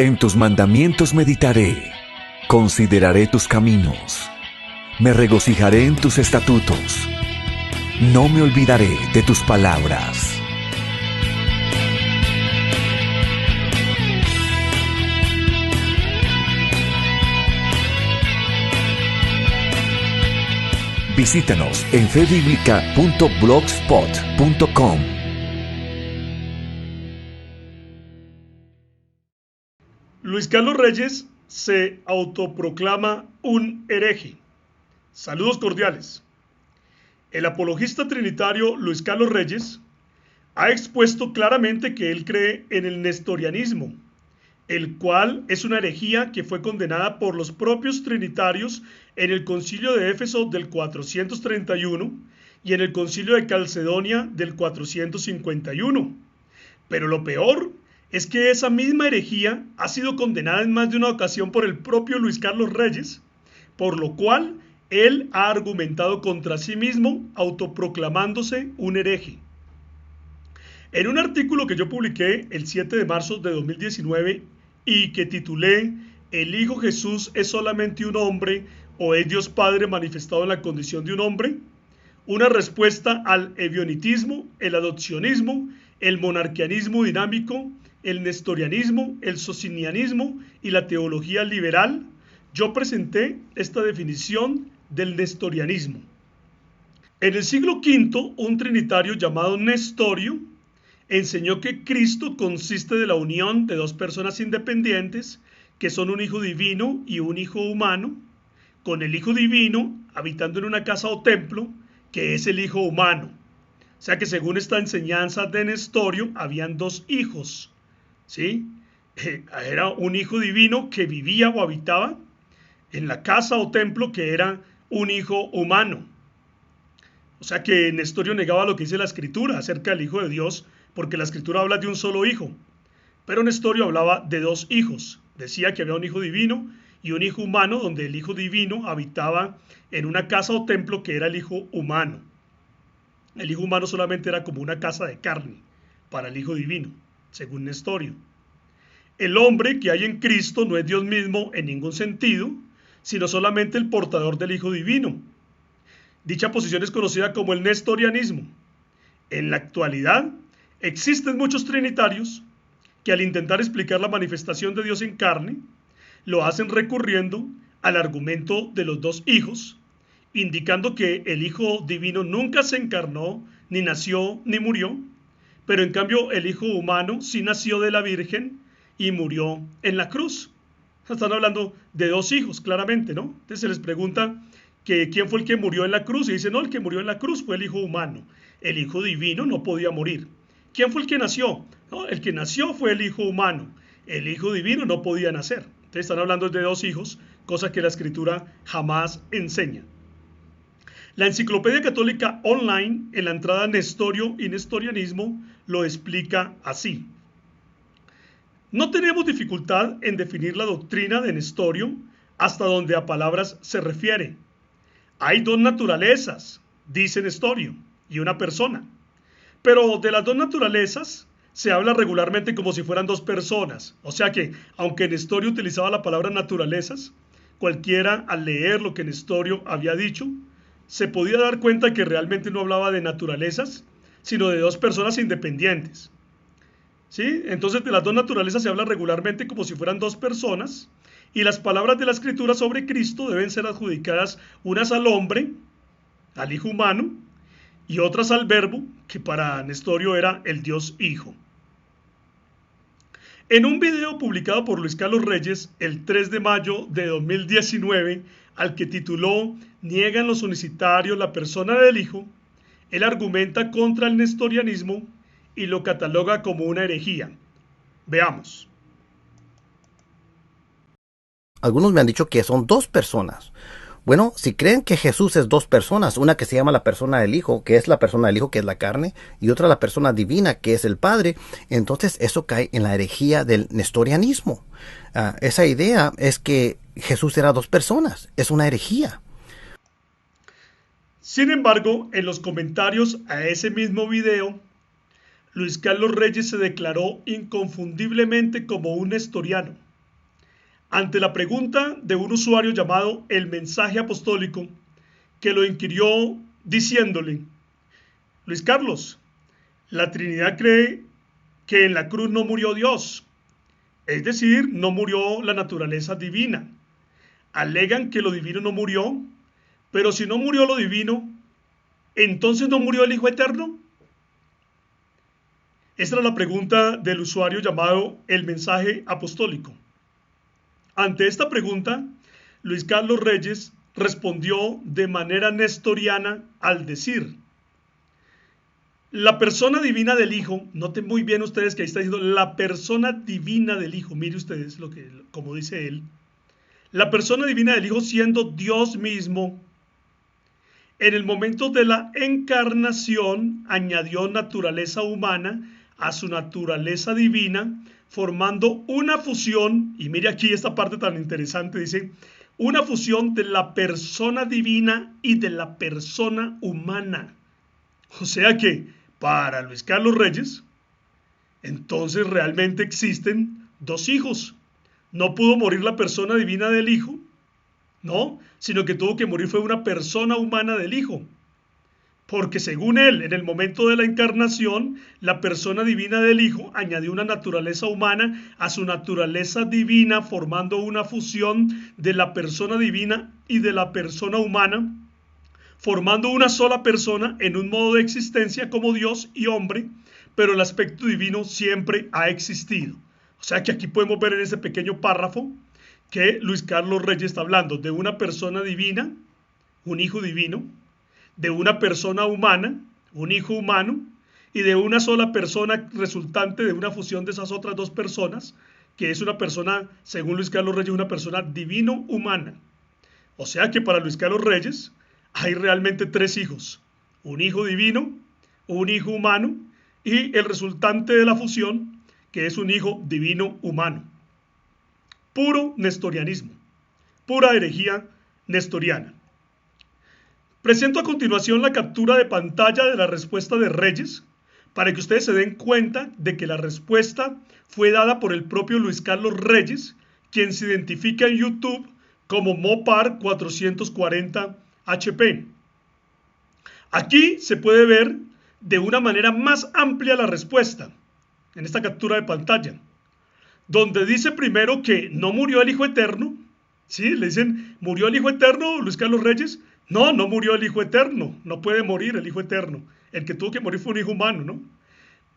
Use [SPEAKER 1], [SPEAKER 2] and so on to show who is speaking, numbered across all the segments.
[SPEAKER 1] En tus mandamientos meditaré, consideraré tus caminos, me regocijaré en tus estatutos, no me olvidaré de tus palabras. Visítanos en febiblica.blogspot.com.
[SPEAKER 2] Luis Carlos Reyes se autoproclama un hereje. Saludos cordiales. El apologista trinitario Luis Carlos Reyes ha expuesto claramente que él cree en el nestorianismo, el cual es una herejía que fue condenada por los propios trinitarios en el Concilio de Éfeso del 431 y en el Concilio de Calcedonia del 451. Pero lo peor es que esa misma herejía ha sido condenada en más de una ocasión por el propio Luis Carlos Reyes, por lo cual él ha argumentado contra sí mismo, autoproclamándose un hereje. En un artículo que yo publiqué el 7 de marzo de 2019 y que titulé ¿El Hijo Jesús es solamente un hombre o es Dios Padre manifestado en la condición de un hombre? Una respuesta al ebionitismo, el adopcionismo, el monarquianismo dinámico, el nestorianismo, el socinianismo y la teología liberal, yo presenté esta definición del nestorianismo. En el siglo V, un trinitario llamado Nestorio enseñó que Cristo consiste de la unión de dos personas independientes, que son un hijo divino y un hijo humano, con el hijo divino habitando en una casa o templo, que es el hijo humano. O sea que según esta enseñanza de Nestorio, habían dos hijos, ¿sí? Era un hijo divino que vivía o habitaba en la casa o templo, que era un hijo humano. O sea que Nestorio negaba lo que dice la Escritura acerca del Hijo de Dios, porque la Escritura habla de un solo hijo. Pero Nestorio hablaba de dos hijos. Decía que había un hijo divino y un hijo humano, donde el hijo divino habitaba en una casa o templo que era el hijo humano. El hijo humano solamente era como una casa de carne para el hijo divino, según Nestorio. El hombre que hay en Cristo no es Dios mismo en ningún sentido, sino solamente el portador del hijo divino. Dicha posición es conocida como el nestorianismo. En la actualidad, existen muchos trinitarios que al intentar explicar la manifestación de Dios en carne, lo hacen recurriendo al argumento de los dos hijos, indicando que el Hijo Divino nunca se encarnó, ni nació, ni murió, pero en cambio el Hijo Humano sí nació de la Virgen y murió en la cruz. Están hablando de dos hijos, claramente, ¿no? Entonces se les pregunta que quién fue el que murió en la cruz, y dicen, no, el que murió en la cruz fue el Hijo Humano. El Hijo Divino no podía morir. ¿Quién fue el que nació? No, el que nació fue el Hijo Humano. El Hijo Divino no podía nacer. Entonces están hablando de dos hijos, cosa que la Escritura jamás enseña. La Enciclopedia Católica Online, en la entrada Nestorio y Nestorianismo, lo explica así. No tenemos dificultad en definir la doctrina de Nestorio hasta donde a palabras se refiere. Hay dos naturalezas, dice Nestorio, y una persona. Pero de las dos naturalezas se habla regularmente como si fueran dos personas. O sea que, aunque Nestorio utilizaba la palabra naturalezas, cualquiera al leer lo que Nestorio había dicho, se podía dar cuenta que realmente no hablaba de naturalezas, sino de dos personas independientes. ¿Sí? Entonces de las dos naturalezas se habla regularmente como si fueran dos personas, y las palabras de la Escritura sobre Cristo deben ser adjudicadas unas al hombre, al Hijo humano, y otras al Verbo, que para Nestorio era el Dios Hijo. En un video publicado por Luis Carlos Reyes el 3 de mayo de 2019, al que tituló «Niegan los unicitarios la persona del Hijo», él argumenta contra el nestorianismo y lo cataloga como una herejía. Veamos.
[SPEAKER 3] Algunos me han dicho que son dos personas. Bueno, si creen que Jesús es dos personas, una que se llama la persona del Hijo, que es la persona del Hijo, que es la carne, y otra la persona divina, que es el Padre, entonces eso cae en la herejía del nestorianismo. Esa idea es que Jesús era dos personas, es una herejía.
[SPEAKER 2] Sin embargo, en los comentarios a ese mismo video, Luis Carlos Reyes se declaró inconfundiblemente como un nestoriano. ante la pregunta de un usuario llamado El Mensaje Apostólico, que lo inquirió diciéndole: Luis Carlos, la Trinidad cree que en la cruz no murió Dios, es decir, no murió la naturaleza divina. Alegan que lo divino no murió, pero si no murió lo divino, ¿entonces no murió el Hijo Eterno? Esta era la pregunta del usuario llamado El Mensaje Apostólico. Ante esta pregunta, Luis Carlos Reyes respondió de manera nestoriana al decir: la persona divina del Hijo, noten muy bien ustedes que ahí está diciendo la persona divina del Hijo, mire ustedes como dice él, la persona divina del Hijo siendo Dios mismo, en el momento de la encarnación añadió naturaleza humana a su naturaleza divina, formando una fusión, y mire aquí esta parte tan interesante, dice, una fusión de la persona divina y de la persona humana. O sea que, para Luis Carlos Reyes, entonces realmente existen dos hijos. No pudo morir la persona divina del Hijo, no, sino que tuvo que morir fue una persona humana del Hijo. Porque según él, en el momento de la encarnación, la persona divina del Hijo añadió una naturaleza humana a su naturaleza divina, formando una fusión de la persona divina y de la persona humana, formando una sola persona en un modo de existencia como Dios y hombre, pero el aspecto divino siempre ha existido. O sea que aquí podemos ver en ese pequeño párrafo que Luis Carlos Reyes está hablando de una persona divina, un hijo divino, de una persona humana, un hijo humano, y de una sola persona resultante de una fusión de esas otras dos personas, que es una persona, según Luis Carlos Reyes, una persona divino-humana. O sea que para Luis Carlos Reyes hay realmente tres hijos: un hijo divino, un hijo humano y el resultante de la fusión, que es un hijo divino-humano. Puro nestorianismo, pura herejía nestoriana. Presento a continuación la captura de pantalla de la respuesta de Reyes para que ustedes se den cuenta de que la respuesta fue dada por el propio Luis Carlos Reyes, quien se identifica en YouTube como Mopar 440 HP. Aquí se puede ver de una manera más amplia la respuesta en esta captura de pantalla, donde dice primero que no murió el Hijo Eterno. ¿Sí? Le dicen, ¿murió el Hijo Eterno, Luis Carlos Reyes? No, no murió el Hijo Eterno, no puede morir el Hijo Eterno. El que tuvo que morir fue un hijo humano, ¿no?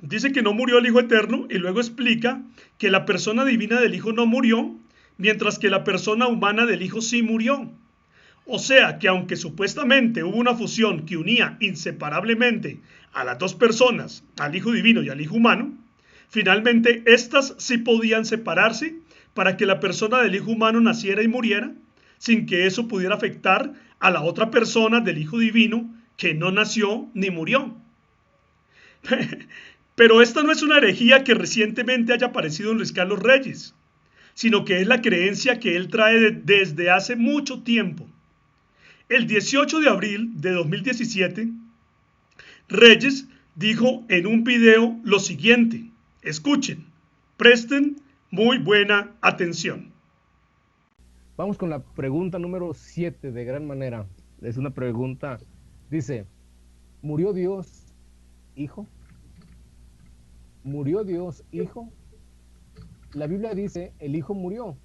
[SPEAKER 2] Dice que no murió el Hijo Eterno y luego explica que la persona divina del Hijo no murió, mientras que la persona humana del Hijo sí murió. O sea que aunque supuestamente hubo una fusión que unía inseparablemente a las dos personas, al Hijo Divino y al Hijo Humano, finalmente éstas sí podían separarse para que la persona del Hijo Humano naciera y muriera, sin que eso pudiera afectar a la otra persona del Hijo Divino que no nació ni murió. Pero esta no es una herejía que recientemente haya aparecido en Luis Carlos Reyes, sino que es la creencia que él trae desde hace mucho tiempo. El 18 de abril de 2017, Reyes dijo en un video lo siguiente. Escuchen, presten muy buena atención.
[SPEAKER 4] Vamos con la pregunta número 7 de gran manera. Es una pregunta, dice, ¿murió Dios, hijo? ¿Murió Dios, hijo? La Biblia dice, el hijo murió.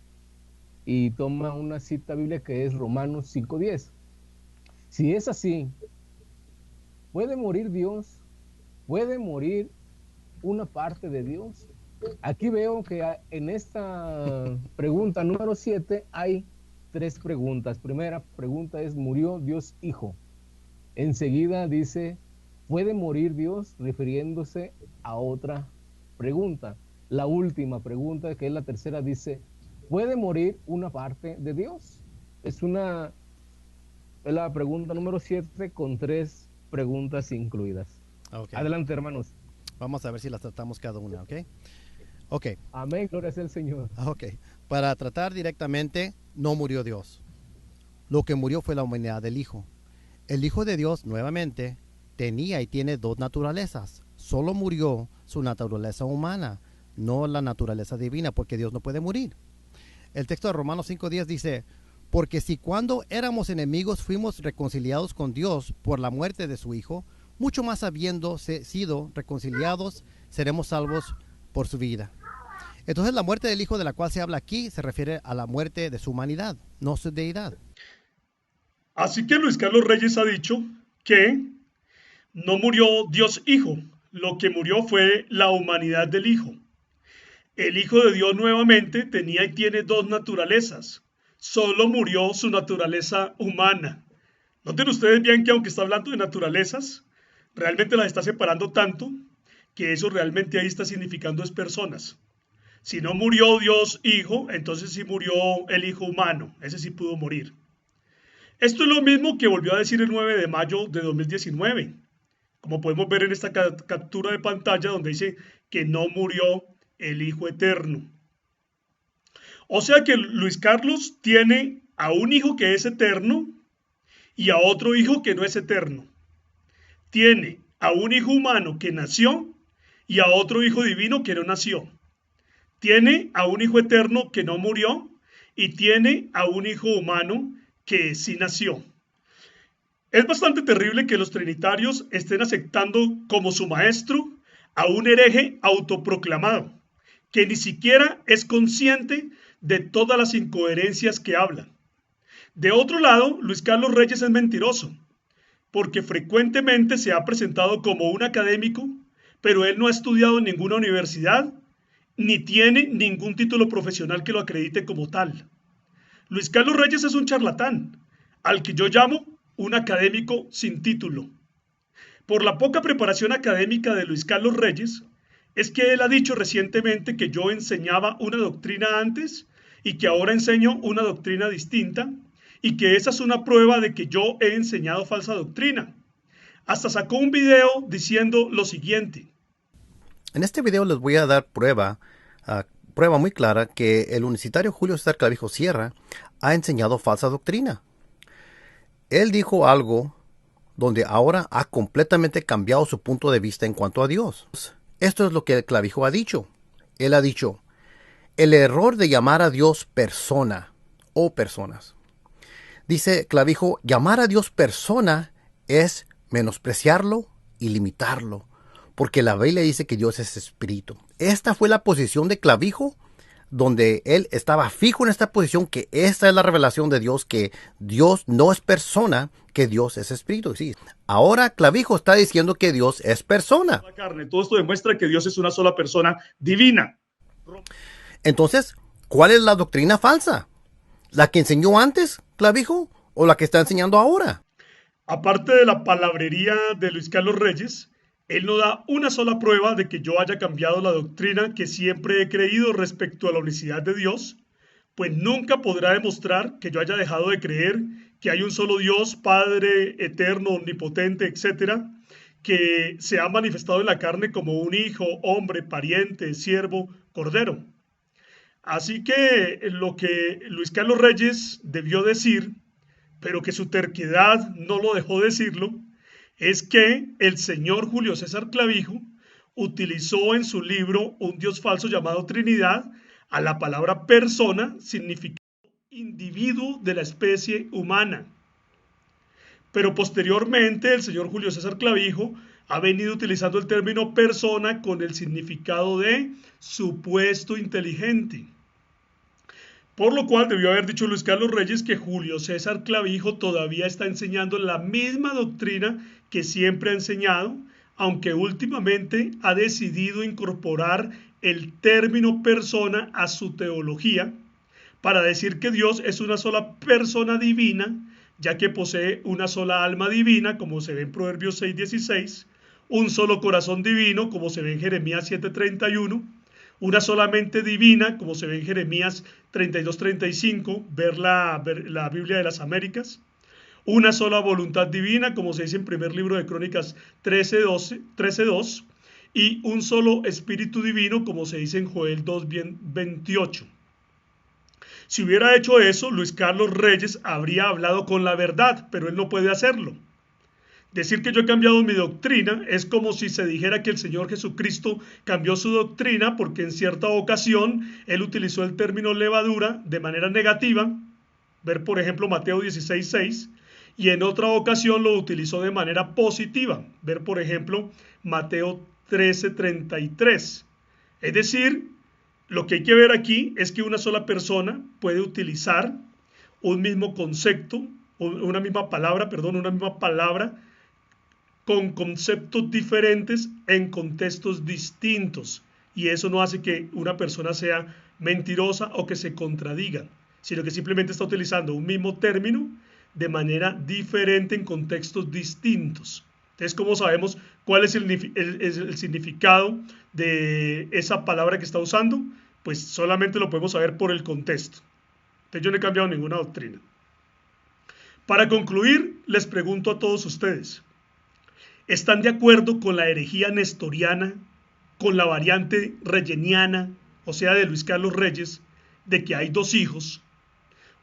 [SPEAKER 4] Y toma una cita bíblica que es Romanos 5:10. Si es así, ¿puede morir Dios? ¿Puede morir una parte de Dios? Aquí veo que en esta pregunta número 7 hay tres preguntas. Primera pregunta es, ¿murió Dios hijo? Enseguida dice, ¿puede morir Dios? Refiriéndose a otra pregunta. La última pregunta, que es la tercera, dice, ¿puede morir una parte de Dios? Es la pregunta número 7 con tres preguntas incluidas.
[SPEAKER 5] Okay.
[SPEAKER 4] Adelante, hermanos.
[SPEAKER 5] Vamos a ver si las tratamos cada una, ¿ok? Ok.
[SPEAKER 4] Amén, gloria sea el Señor.
[SPEAKER 5] Ok. Para tratar directamente, no murió Dios. Lo que murió fue la humanidad del Hijo. El Hijo de Dios, nuevamente, tenía y tiene dos naturalezas. Solo murió su naturaleza humana, no la naturaleza divina, porque Dios no puede morir. El texto de Romanos 5:10 dice, porque si cuando éramos enemigos fuimos reconciliados con Dios por la muerte de su Hijo, mucho más habiendo sido reconciliados, seremos salvos por su vida. Entonces la muerte del Hijo de la cual se habla aquí se refiere a la muerte de su humanidad, no su deidad.
[SPEAKER 2] Así que Luis Carlos Reyes ha dicho que no murió Dios Hijo, lo que murió fue la humanidad del Hijo. El Hijo de Dios nuevamente tenía y tiene dos naturalezas. Solo murió su naturaleza humana. Noten ustedes bien que aunque está hablando de naturalezas, realmente las está separando tanto que eso realmente ahí está significando es personas. Si no murió Dios Hijo, entonces sí murió el Hijo humano. Ese sí pudo morir. Esto es lo mismo que volvió a decir el 9 de mayo de 2019. Como podemos ver en esta captura de pantalla donde dice que no murió el Hijo Eterno. O sea que Luis Carlos tiene a un hijo que es eterno y a otro hijo que no es eterno. Tiene a un hijo humano que nació y a otro hijo divino que no nació. Tiene a un hijo eterno que no murió y tiene a un hijo humano que sí nació. Es bastante terrible que los trinitarios estén aceptando como su maestro a un hereje autoproclamado, que ni siquiera es consciente de todas las incoherencias que habla. De otro lado, Luis Carlos Reyes es mentiroso, porque frecuentemente se ha presentado como un académico, pero él no ha estudiado en ninguna universidad, ni tiene ningún título profesional que lo acredite como tal. Luis Carlos Reyes es un charlatán, al que yo llamo un académico sin título. Por la poca preparación académica de Luis Carlos Reyes, es que él ha dicho recientemente que yo enseñaba una doctrina antes y que ahora enseño una doctrina distinta y que esa es una prueba de que yo he enseñado falsa doctrina. Hasta sacó un video diciendo lo siguiente.
[SPEAKER 3] En este video les voy a dar prueba muy clara que el unicitario Julio César Clavijo Sierra ha enseñado falsa doctrina. Él dijo algo donde ahora ha completamente cambiado su punto de vista en cuanto a Dios. Esto es lo que Clavijo ha dicho. Él ha dicho, el error de llamar a Dios persona o personas. Dice Clavijo, llamar a Dios persona es menospreciarlo y limitarlo, porque la Biblia dice que Dios es espíritu. Esta fue la posición de Clavijo, donde él estaba fijo en esta posición, que esta es la revelación de Dios, que Dios no es persona, que Dios es espíritu. Sí. Ahora Clavijo está diciendo que Dios es persona.
[SPEAKER 2] La carne. Todo esto demuestra que Dios es una sola persona divina.
[SPEAKER 3] Entonces, ¿cuál es la doctrina falsa? ¿La que enseñó antes Clavijo o la que está enseñando ahora?
[SPEAKER 2] Aparte de la palabrería de Luis Carlos Reyes, él no da una sola prueba de que yo haya cambiado la doctrina que siempre he creído respecto a la unicidad de Dios, pues nunca podrá demostrar que yo haya dejado de creer que hay un solo Dios, Padre, eterno, omnipotente, etcétera, que se ha manifestado en la carne como un hijo, hombre, pariente, siervo, cordero. Así que lo que Luis Carlos Reyes debió decir, pero que su terquedad no lo dejó decirlo, es que el señor Julio César Clavijo utilizó en su libro Un Dios falso llamado Trinidad a la palabra persona, significando individuo de la especie humana. Pero posteriormente el señor Julio César Clavijo ha venido utilizando el término persona con el significado de supuesto inteligente. Por lo cual debió haber dicho Luis Carlos Reyes que Julio César Clavijo todavía está enseñando la misma doctrina que siempre ha enseñado, aunque últimamente ha decidido incorporar el término persona a su teología para decir que Dios es una sola persona divina, ya que posee una sola alma divina, como se ve en Proverbios 6:16, un solo corazón divino, como se ve en Jeremías 7:31, una sola mente divina, como se ve en Jeremías 32:35, ver la Biblia de las Américas, una sola voluntad divina, como se dice en primer libro de Crónicas 13:2, y un solo espíritu divino, como se dice en Joel 2:28. Si hubiera hecho eso, Luis Carlos Reyes habría hablado con la verdad, pero él no puede hacerlo. Decir que yo he cambiado mi doctrina es como si se dijera que el Señor Jesucristo cambió su doctrina porque en cierta ocasión Él utilizó el término levadura de manera negativa, ver por ejemplo Mateo 16:6, y en otra ocasión lo utilizó de manera positiva, ver por ejemplo Mateo 13:33. Es decir, lo que hay que ver aquí es que una sola persona puede utilizar un mismo concepto, una misma palabra con conceptos diferentes en contextos distintos. Y eso no hace que una persona sea mentirosa o que se contradiga, sino que simplemente está utilizando un mismo término de manera diferente en contextos distintos. Entonces, ¿cómo sabemos cuál es el significado de esa palabra que está usando? Pues solamente lo podemos saber por el contexto. Entonces, yo no he cambiado ninguna doctrina. Para concluir, les pregunto a todos ustedes, ¿están de acuerdo con la herejía nestoriana, con la variante reyeniana, o sea, de Luis Carlos Reyes, de que hay dos hijos,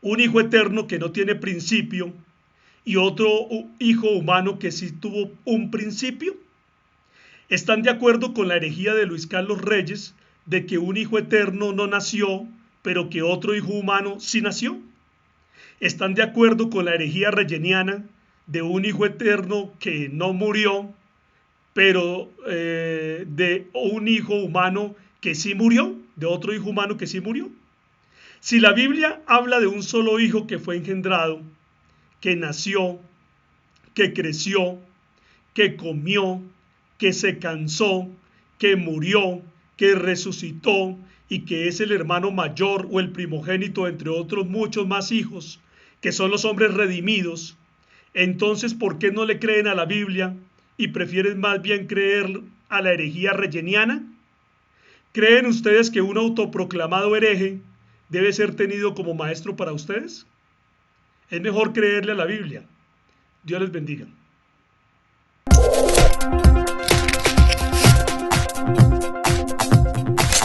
[SPEAKER 2] un hijo eterno que no tiene principio y otro hijo humano que sí tuvo un principio? ¿Están de acuerdo con la herejía de Luis Carlos Reyes de que un hijo eterno no nació, pero que otro hijo humano sí nació? ¿Están de acuerdo con la herejía reyeniana de un hijo eterno que no murió, pero de un hijo humano que sí murió, de otro hijo humano que sí murió? Si la Biblia habla de un solo hijo que fue engendrado, que nació, que creció, que comió, que se cansó, que murió, que resucitó y que es el hermano mayor o el primogénito entre otros muchos más hijos, que son los hombres redimidos, entonces ¿por qué no le creen a la Biblia y prefieren más bien creer a la herejía reyeniana? ¿Creen ustedes que un autoproclamado hereje debe ser tenido como maestro para ustedes? Es mejor creerle a la Biblia. Dios les bendiga.